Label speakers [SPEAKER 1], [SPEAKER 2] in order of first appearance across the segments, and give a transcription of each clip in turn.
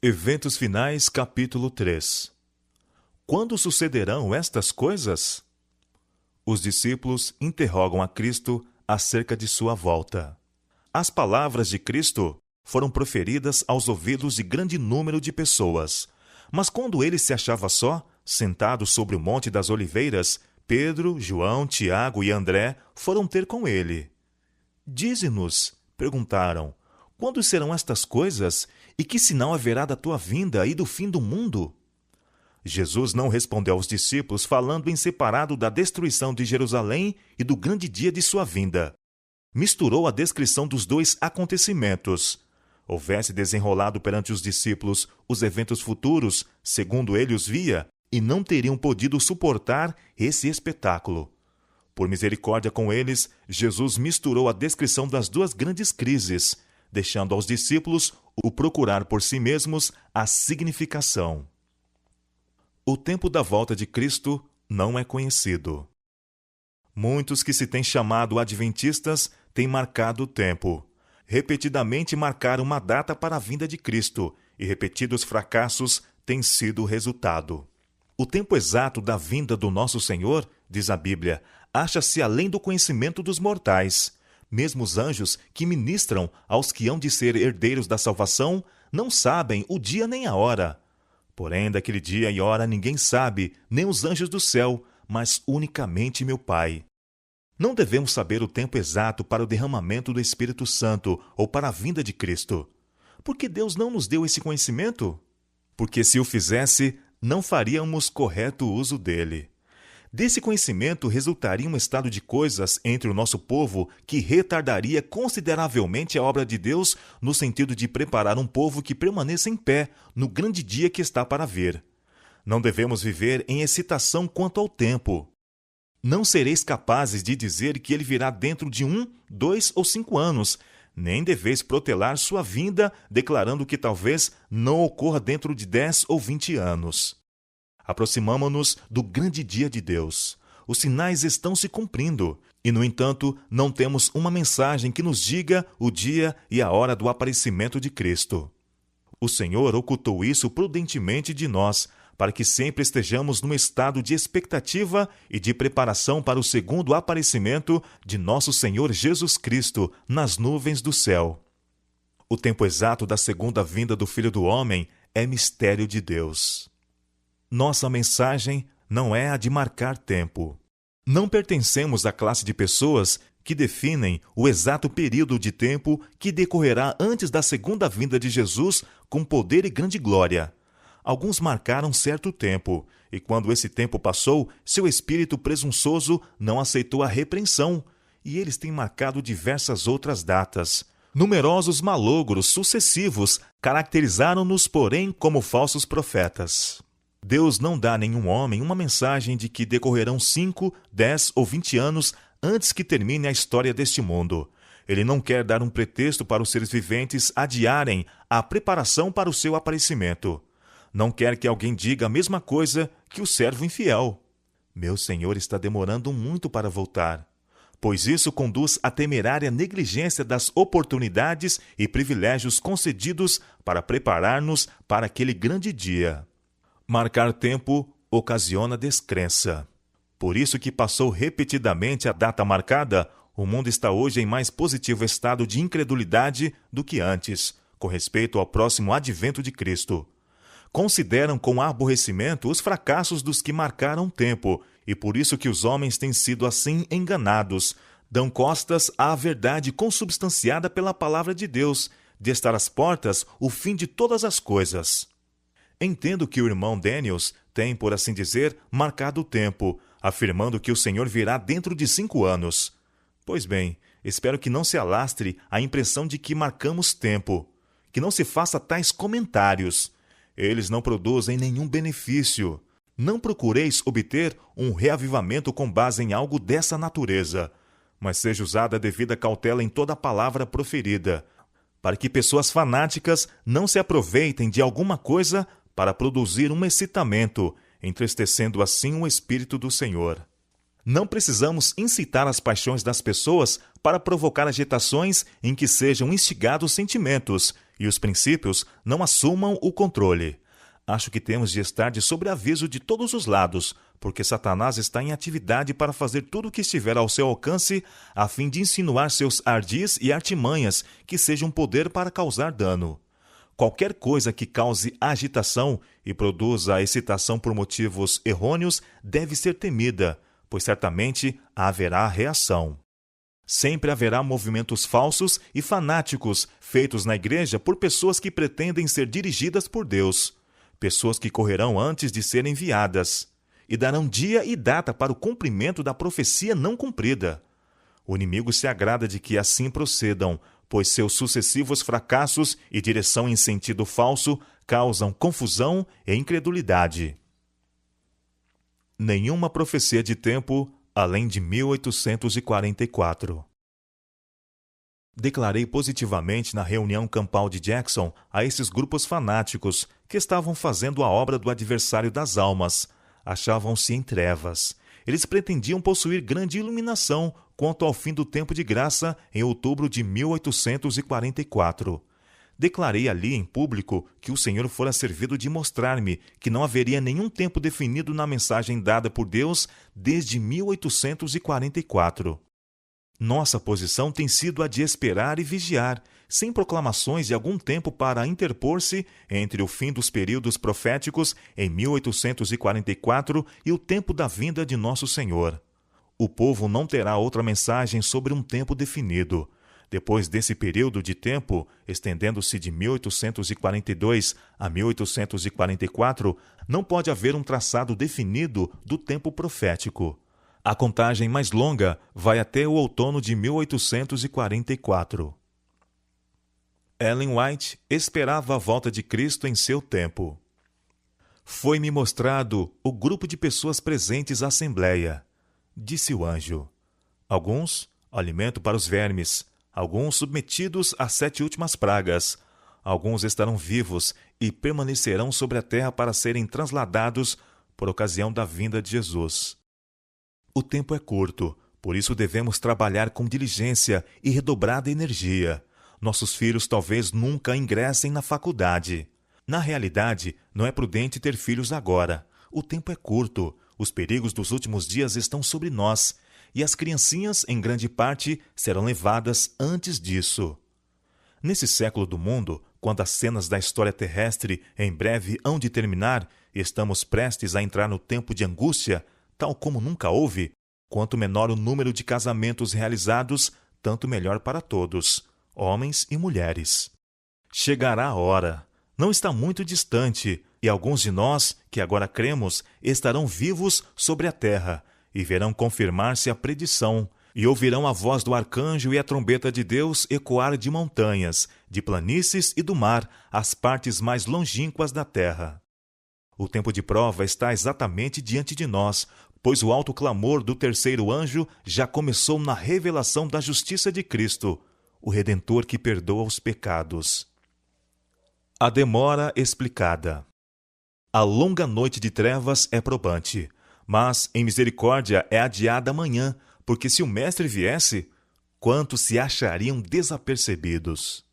[SPEAKER 1] Eventos finais, capítulo 3. Quando sucederão estas coisas? Os discípulos interrogam a Cristo acerca de sua volta. As palavras de Cristo foram proferidas aos ouvidos de grande número de pessoas. Mas quando ele se achava só, sentado sobre o Monte das Oliveiras, Pedro, João, Tiago e André foram ter com ele. Dize-nos, perguntaram, quando serão estas coisas? E que sinal haverá da tua vinda e do fim do mundo? Jesus não respondeu aos discípulos falando em separado da destruição de Jerusalém e do grande dia de sua vinda. Misturou a descrição dos dois acontecimentos. Houvesse desenrolado perante os discípulos os eventos futuros, segundo ele os via, e não teriam podido suportar esse espetáculo. Por misericórdia com eles, Jesus misturou a descrição das duas grandes crises, deixando aos discípulos o procurar por si mesmos a significação. O tempo da volta de Cristo não é conhecido. Muitos que se têm chamado adventistas têm marcado o tempo. Repetidamente marcaram uma data para a vinda de Cristo, e repetidos fracassos têm sido o resultado. O tempo exato da vinda do nosso Senhor, diz a Bíblia, acha-se além do conhecimento dos mortais. Mesmo os anjos que ministram aos que hão de ser herdeiros da salvação não sabem o dia nem a hora. Porém, daquele dia e hora ninguém sabe, nem os anjos do céu, mas unicamente meu Pai. Não devemos saber o tempo exato para o derramamento do Espírito Santo ou para a vinda de Cristo. Por que Deus não nos deu esse conhecimento? Porque se o fizesse, não faríamos correto uso dele. Desse conhecimento resultaria um estado de coisas entre o nosso povo que retardaria consideravelmente a obra de Deus no sentido de preparar um povo que permaneça em pé no grande dia que está para vir. Não devemos viver em excitação quanto ao tempo. Não sereis capazes de dizer que ele virá dentro de 1, 2 ou 5 anos, nem deveis protelar sua vinda, declarando que talvez não ocorra dentro de 10 ou 20 anos. Aproximamo-nos do grande dia de Deus. Os sinais estão se cumprindo, e, no entanto, não temos uma mensagem que nos diga o dia e a hora do aparecimento de Cristo. O Senhor ocultou isso prudentemente de nós, para que sempre estejamos num estado de expectativa e de preparação para o segundo aparecimento de nosso Senhor Jesus Cristo nas nuvens do céu. O tempo exato da segunda vinda do Filho do Homem é mistério de Deus. Nossa mensagem não é a de marcar tempo. Não pertencemos à classe de pessoas que definem o exato período de tempo que decorrerá antes da segunda vinda de Jesus com poder e grande glória. Alguns marcaram certo tempo, e quando esse tempo passou, seu espírito presunçoso não aceitou a repreensão, e eles têm marcado diversas outras datas. Numerosos malogros sucessivos caracterizaram-nos, porém, como falsos profetas. Deus não dá a nenhum homem uma mensagem de que decorrerão 5, 10 ou 20 anos antes que termine a história deste mundo. Ele não quer dar um pretexto para os seres viventes adiarem a preparação para o seu aparecimento. Não quer que alguém diga a mesma coisa que o servo infiel. Meu Senhor está demorando muito para voltar, pois isso conduz à temerária negligência das oportunidades e privilégios concedidos para preparar-nos para aquele grande dia. Marcar tempo ocasiona descrença. Por isso que passou repetidamente a data marcada, o mundo está hoje em mais positivo estado de incredulidade do que antes, com respeito ao próximo advento de Cristo. Consideram com aborrecimento os fracassos dos que marcaram tempo, e por isso que os homens têm sido assim enganados, dão costas à verdade consubstanciada pela palavra de Deus, de estar às portas o fim de todas as coisas. Entendo que o irmão Daniels tem, por assim dizer, marcado o tempo, afirmando que o Senhor virá dentro de 5 anos. Pois bem, espero que não se alastre a impressão de que marcamos tempo, que não se faça tais comentários. Eles não produzem nenhum benefício. Não procureis obter um reavivamento com base em algo dessa natureza, mas seja usada a devida cautela em toda a palavra proferida, para que pessoas fanáticas não se aproveitem de alguma coisa para produzir um excitamento, entristecendo assim o Espírito do Senhor. Não precisamos incitar as paixões das pessoas para provocar agitações em que sejam instigados sentimentos, e os princípios não assumam o controle. Acho que temos de estar de sobreaviso de todos os lados, porque Satanás está em atividade para fazer tudo o que estiver ao seu alcance, a fim de insinuar seus ardis e artimanhas que sejam poder para causar dano. Qualquer coisa que cause agitação e produza excitação por motivos errôneos deve ser temida, pois certamente haverá reação. Sempre haverá movimentos falsos e fanáticos feitos na igreja por pessoas que pretendem ser dirigidas por Deus, pessoas que correrão antes de serem enviadas e darão dia e data para o cumprimento da profecia não cumprida. O inimigo se agrada de que assim procedam, pois seus sucessivos fracassos e direção em sentido falso causam confusão e incredulidade. Nenhuma profecia de tempo além de 1844. Declarei positivamente na reunião campal de Jackson a esses grupos fanáticos que estavam fazendo a obra do adversário das almas. Achavam-se em trevas. Eles pretendiam possuir grande iluminação quanto ao fim do tempo de graça em outubro de 1844. Declarei ali em público que o Senhor fora servido de mostrar-me que não haveria nenhum tempo definido na mensagem dada por Deus desde 1844. Nossa posição tem sido a de esperar e vigiar, sem proclamações de algum tempo para interpor-se entre o fim dos períodos proféticos em 1844 e o tempo da vinda de Nosso Senhor. O povo não terá outra mensagem sobre um tempo definido. Depois desse período de tempo, estendendo-se de 1842 a 1844, não pode haver um traçado definido do tempo profético. A contagem mais longa vai até o outono de 1844. Ellen White esperava a volta de Cristo em seu tempo. Foi-me mostrado o grupo de pessoas presentes à assembleia, disse o anjo. Alguns, alimento para os vermes, alguns submetidos às 7 últimas pragas, alguns estarão vivos e permanecerão sobre a terra para serem transladados por ocasião da vinda de Jesus. O tempo é curto, por isso devemos trabalhar com diligência e redobrada energia. Nossos filhos talvez nunca ingressem na faculdade. Na realidade, não é prudente ter filhos agora. O tempo é curto, os perigos dos últimos dias estão sobre nós, e as criancinhas, em grande parte, serão levadas antes disso. Nesse século do mundo, quando as cenas da história terrestre em breve hão de terminar e estamos prestes a entrar no tempo de angústia, tal como nunca houve, quanto menor o número de casamentos realizados, tanto melhor para todos, homens e mulheres. Chegará a hora, não está muito distante, e alguns de nós, que agora cremos, estarão vivos sobre a terra, e verão confirmar-se a predição, e ouvirão a voz do arcanjo e a trombeta de Deus ecoar de montanhas, de planícies e do mar, às partes mais longínquas da terra. O tempo de prova está exatamente diante de nós, pois o alto clamor do terceiro anjo já começou na revelação da justiça de Cristo, o Redentor que perdoa os pecados. A demora explicada. A longa noite de trevas é probante, mas em misericórdia é adiada amanhã, porque se o Mestre viesse, quantos se achariam desapercebidos?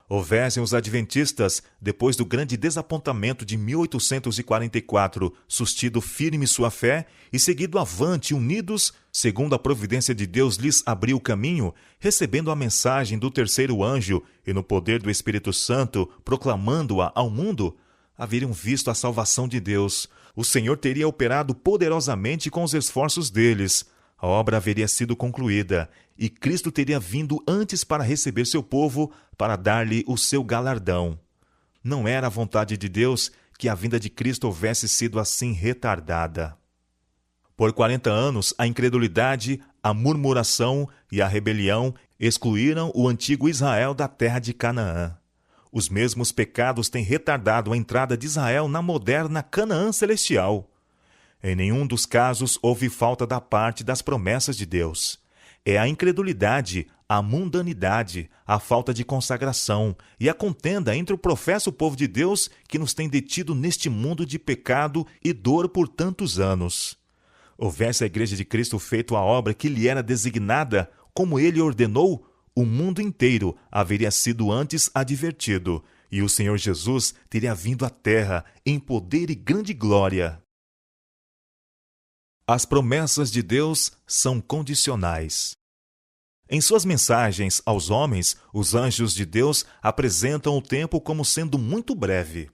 [SPEAKER 1] Houvessem os adventistas, depois do grande desapontamento de 1844, sustido firme sua fé e seguido avante unidos, segundo a providência de Deus lhes abriu o caminho, recebendo a mensagem do terceiro anjo e no poder do Espírito Santo, proclamando-a ao mundo, haveriam visto a salvação de Deus. O Senhor teria operado poderosamente com os esforços deles. A obra haveria sido concluída, e Cristo teria vindo antes para receber seu povo, para dar-lhe o seu galardão. Não era a vontade de Deus que a vinda de Cristo houvesse sido assim retardada. Por 40 anos, a incredulidade, a murmuração e a rebelião excluíram o antigo Israel da terra de Canaã. Os mesmos pecados têm retardado a entrada de Israel na moderna Canaã celestial. Em nenhum dos casos houve falta da parte das promessas de Deus. É a incredulidade, a mundanidade, a falta de consagração e a contenda entre o professo povo de Deus que nos tem detido neste mundo de pecado e dor por tantos anos. Houvesse a Igreja de Cristo feito a obra que lhe era designada, como ele ordenou, o mundo inteiro haveria sido antes advertido, e o Senhor Jesus teria vindo à terra em poder e grande glória. As promessas de Deus são condicionais. Em suas mensagens aos homens, os anjos de Deus apresentam o tempo como sendo muito breve.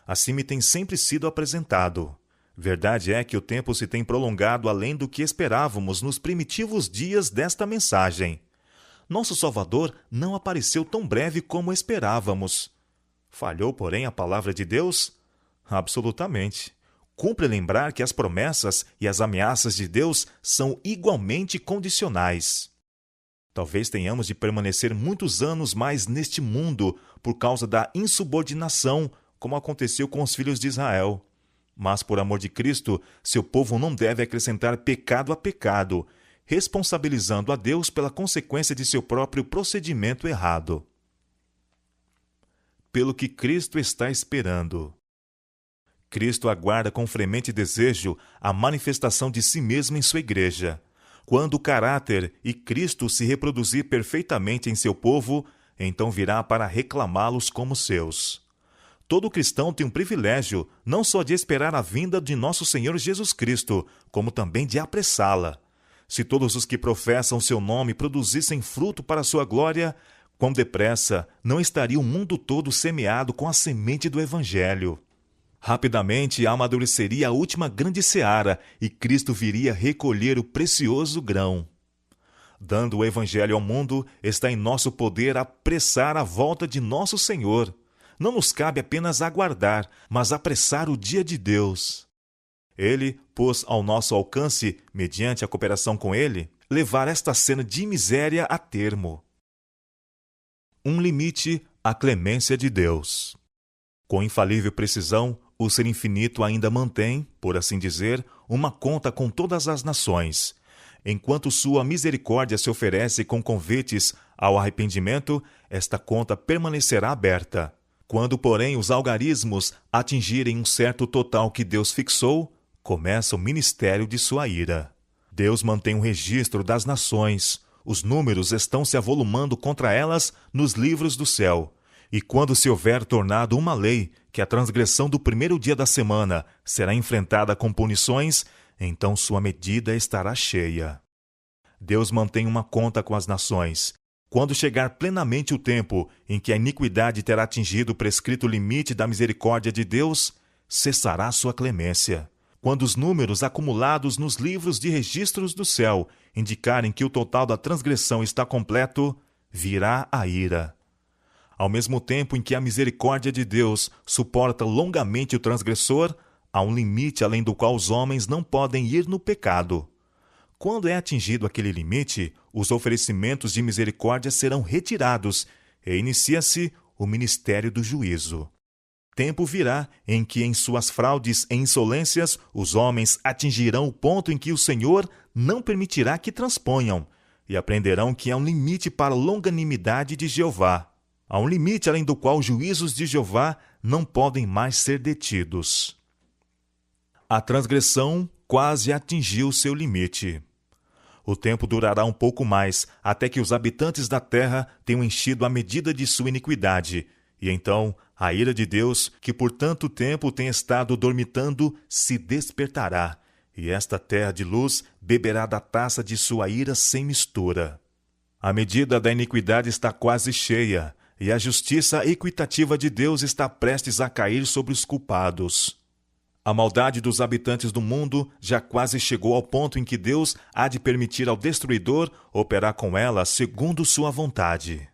[SPEAKER 1] Assim me tem sempre sido apresentado. Verdade é que o tempo se tem prolongado além do que esperávamos nos primitivos dias desta mensagem. Nosso Salvador não apareceu tão breve como esperávamos. Falhou, porém, a palavra de Deus? Absolutamente. Cumpre lembrar que as promessas e as ameaças de Deus são igualmente condicionais. Talvez tenhamos de permanecer muitos anos mais neste mundo por causa da insubordinação, como aconteceu com os filhos de Israel. Mas, por amor de Cristo, seu povo não deve acrescentar pecado a pecado, responsabilizando a Deus pela consequência de seu próprio procedimento errado. Pelo que Cristo está esperando. Cristo aguarda com fremente desejo a manifestação de si mesmo em sua igreja. Quando o caráter e Cristo se reproduzir perfeitamente em seu povo, então virá para reclamá-los como seus. Todo cristão tem um privilégio não só de esperar a vinda de nosso Senhor Jesus Cristo, como também de apressá-la. Se todos os que professam seu nome produzissem fruto para sua glória, quão depressa não estaria o mundo todo semeado com a semente do Evangelho. Rapidamente amadureceria a última grande seara e Cristo viria recolher o precioso grão. Dando o Evangelho ao mundo, está em nosso poder apressar a volta de nosso Senhor. Não nos cabe apenas aguardar, mas apressar o dia de Deus. Ele pôs ao nosso alcance, mediante a cooperação com Ele, levar esta cena de miséria a termo. Um limite à clemência de Deus. Com infalível precisão, o Ser Infinito ainda mantém, por assim dizer, uma conta com todas as nações. Enquanto sua misericórdia se oferece com convites ao arrependimento, esta conta permanecerá aberta. Quando, porém, os algarismos atingirem um certo total que Deus fixou, começa o ministério de sua ira. Deus mantém um registro das nações. Os números estão se avolumando contra elas nos livros do céu. E quando se houver tornado uma lei que a transgressão do primeiro dia da semana será enfrentada com punições, então sua medida estará cheia. Deus mantém uma conta com as nações. Quando chegar plenamente o tempo em que a iniquidade terá atingido o prescrito limite da misericórdia de Deus, cessará sua clemência. Quando os números acumulados nos livros de registros do céu indicarem que o total da transgressão está completo, virá a ira. Ao mesmo tempo em que a misericórdia de Deus suporta longamente o transgressor, há um limite além do qual os homens não podem ir no pecado. Quando é atingido aquele limite, os oferecimentos de misericórdia serão retirados e inicia-se o ministério do juízo. Tempo virá em que, em suas fraudes e insolências, os homens atingirão o ponto em que o Senhor não permitirá que transponham, e aprenderão que há um limite para a longanimidade de Jeová. Há um limite além do qual os juízos de Jeová não podem mais ser detidos. A transgressão quase atingiu seu limite. O tempo durará um pouco mais, até que os habitantes da terra tenham enchido a medida de sua iniquidade, e então a ira de Deus, que por tanto tempo tem estado dormitando, se despertará, e esta terra de luz beberá da taça de sua ira sem mistura. A medida da iniquidade está quase cheia, e a justiça equitativa de Deus está prestes a cair sobre os culpados. A maldade dos habitantes do mundo já quase chegou ao ponto em que Deus há de permitir ao destruidor operar com ela segundo sua vontade.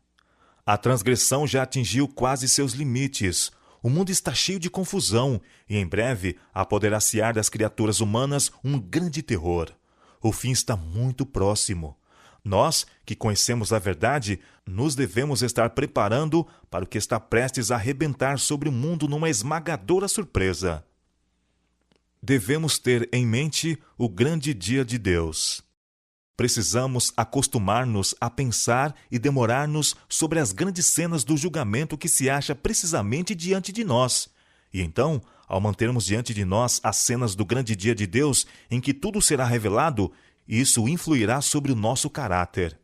[SPEAKER 1] A transgressão já atingiu quase seus limites. O mundo está cheio de confusão, e em breve apoderar-se-á das criaturas humanas um grande terror. O fim está muito próximo. Nós, que conhecemos a verdade, nos devemos estar preparando para o que está prestes a arrebentar sobre o mundo numa esmagadora surpresa. Devemos ter em mente o grande dia de Deus. Precisamos acostumar-nos a pensar e demorar-nos sobre as grandes cenas do julgamento que se acha precisamente diante de nós. E então, ao mantermos diante de nós as cenas do grande dia de Deus, em que tudo será revelado, isso influirá sobre o nosso caráter.